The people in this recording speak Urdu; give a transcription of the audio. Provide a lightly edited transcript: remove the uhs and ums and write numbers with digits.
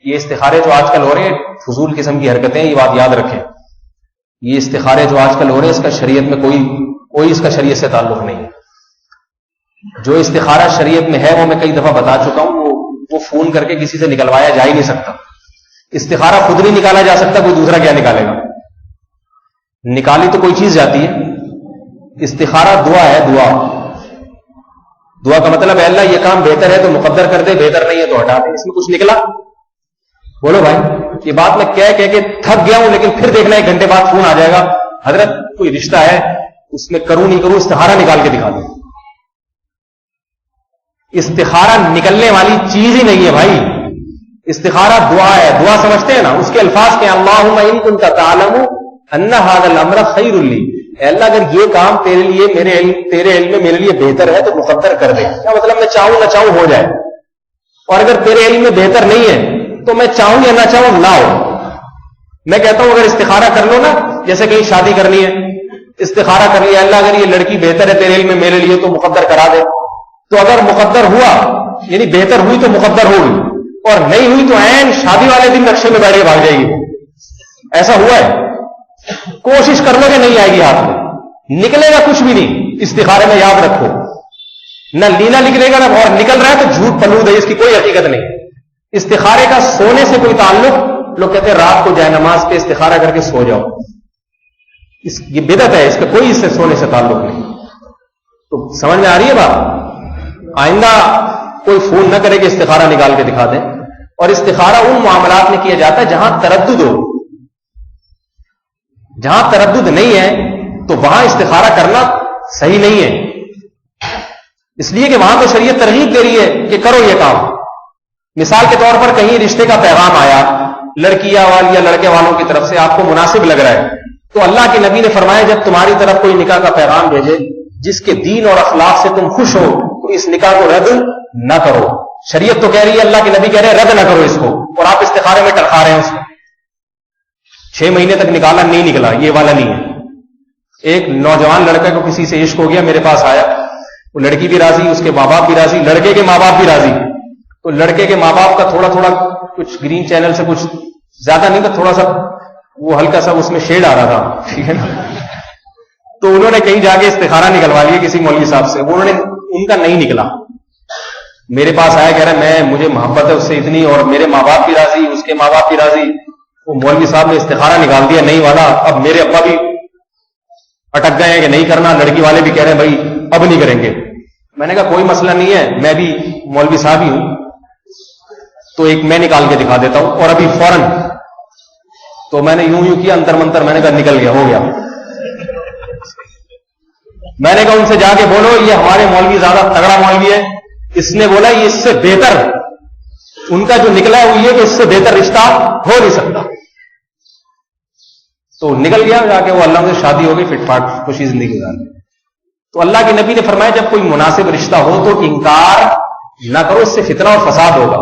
یہ استخارے جو آج کل ہو رہے ہیں فضول قسم کی حرکتیں، یہ بات یاد رکھیں. یہ استخارے جو آج کل ہو رہے ہیں اس کا شریعت میں کوئی اس کا شریعت سے تعلق نہیں ہے. جو استخارہ شریعت میں ہے وہ میں کئی دفعہ بتا چکا ہوں، وہ فون کر کے کسی سے نکلوایا جا ہی نہیں سکتا. استخارہ خود نہیں نکالا جا سکتا، کوئی دوسرا کیا نکالے گا؟ نکالی تو کوئی چیز جاتی ہے. استخارہ دعا ہے، دعا کا مطلب ہے اللہ یہ کام بہتر ہے تو مقدر کر دے، بہتر نہیں ہے تو ہٹا دے. اس میں کچھ نکلا؟ بولو بھائی. یہ بات میں کہہ کے تھک گیا ہوں، لیکن پھر دیکھنا 1 گھنٹے بعد فون آ جائے گا، حضرت کوئی رشتہ ہے اس میں کروں نہیں کروں، استخارہ نکال کے دکھا دو. استخارہ نکلنے والی چیز ہی نہیں ہے بھائی. استخارہ دعا ہے. دعا سمجھتے ہیں نا؟ اس کے الفاظ کے اللہم ان کنت تعلم ان ھذا الامر خیر لی، اے اللہ اگر یہ کام تیرے لیے تیرے علم میں میرے لیے بہتر ہے تو مقدر کر دے. کیا مطلب میں چاہوں نہ چاہوں ہو جائے، اور اگر تیرے علم میں بہتر نہیں ہے تو میں چاہوں یا نہ چاہوں نہ ہو. میں کہتا ہوں اگر استخارہ کر لو نا، جیسے کہیں شادی کرنی ہے، استخارہ کر لیا اللہ اگر یہ لڑکی بہتر ہے تیرے علم میں میرے لیے تو مقدر کرا دے. تو اگر مقدر ہوا یعنی بہتر ہوئی تو مقدر ہوگی، اور نہیں ہوئی تو عین شادی والے دن نقشے میں بیٹھ کے بھاگ جائے گی. ایسا ہوا ہے؟ کوشش کر لو کہ نہیں آئے گی ہاتھ میں، نکلے گا کچھ بھی نہیں. استخارے میں یاد رکھو نہ لینا نکلے گا نہ، اور نکل رہا ہے تو جھوٹ پلود ہے، اس کی کوئی حقیقت نہیں. استخارے کا سونے سے کوئی تعلق، لوگ کہتے ہیں رات کو جائے نماز پہ استخارہ کر کے سو جاؤ، یہ بدعت ہے، اس کا کوئی اس سے سونے سے تعلق نہیں. تو سمجھ میں آ رہی ہے بات؟ آئندہ کوئی فون نہ کرے کہ استخارہ نکال کے دکھا دیں. اور استخارہ ان معاملات میں کیا جاتا ہے جہاں تردد ہو. جہاں تردد نہیں ہے تو وہاں استخارہ کرنا صحیح نہیں ہے، اس لیے کہ وہاں تو شریعت ترغیب دے رہی ہے کہ کرو یہ کام. مثال کے طور پر کہیں رشتے کا پیغام آیا لڑکیاں والی یا لڑکے والوں کی طرف سے، آپ کو مناسب لگ رہا ہے، تو اللہ کے نبی نے فرمایا جب تمہاری طرف کوئی نکاح کا پیغام بھیجے جس کے دین اور اخلاق سے تم خوش ہو تو اس نکاح کو رد نہ کرو. شریعت تو کہہ رہی ہے، اللہ کے نبی کہہ رہے ہیں رد نہ کرو اس کو، اور آپ استخارے میں ٹرکا رہے ہیں اس کو. 6 مہینے تک نکالا نہیں نکلا، یہ والا نہیں ہے. ایک نوجوان لڑکے کو کسی سے عشق ہو گیا، میرے پاس آیا، وہ لڑکی بھی راضی، اس کے ماں باپ بھی راضی، لڑکے کے ماں باپ بھی راضی. تو لڑکے کے ماں باپ کا تھوڑا کچھ گرین چینل سے کچھ زیادہ نہیں تھا، تھوڑا سا وہ ہلکا سا اس میں شیڈ آ رہا تھا، ٹھیک ہے نا. تو انہوں نے کہیں جا کے استخارہ نکلوا لیا کسی مولوی صاحب سے، انہوں نے ان کا نہیں نکلا. میرے پاس آیا، کہہ رہا مجھے محبت ہے اس سے اتنی، اور میرے ماں باپ بھی راضی، اس کے ماں باپ بھی راضی. وہ مولوی صاحب نے استخارہ نکال دیا نہیں والا. اب میرے ابا بھی اٹک گئے ہیں کہ نہیں کرنا، لڑکی والے بھی کہہ رہے ہیں بھائی اب نہیں کریں گے. میں نے کہا کوئی مسئلہ نہیں ہے، میں بھی مولوی صاحب ہی ہوں، تو ایک میں نکال کے دکھا دیتا ہوں، اور ابھی فوراً. تو میں نے یوں کیا انتر منتر، میں نے کہا نکل گیا، ہو گیا. میں نے کہا ان سے جا کے بولو یہ ہمارے مولوی زیادہ تگڑا مولوی ہے، اس نے بولا یہ اس سے بہتر، ان کا جو نکلا ہے وہ یہ کہ اس سے بہتر رشتہ ہو نہیں سکتا. تو نکل گیا جا کے، وہ اللہ سے شادی ہو گئی، فٹ فاٹ خوشی زندگی گزار. تو اللہ کے نبی نے فرمایا جب کوئی مناسب رشتہ ہو تو انکار نہ کرو، اس سے فتنہ اور فساد ہوگا.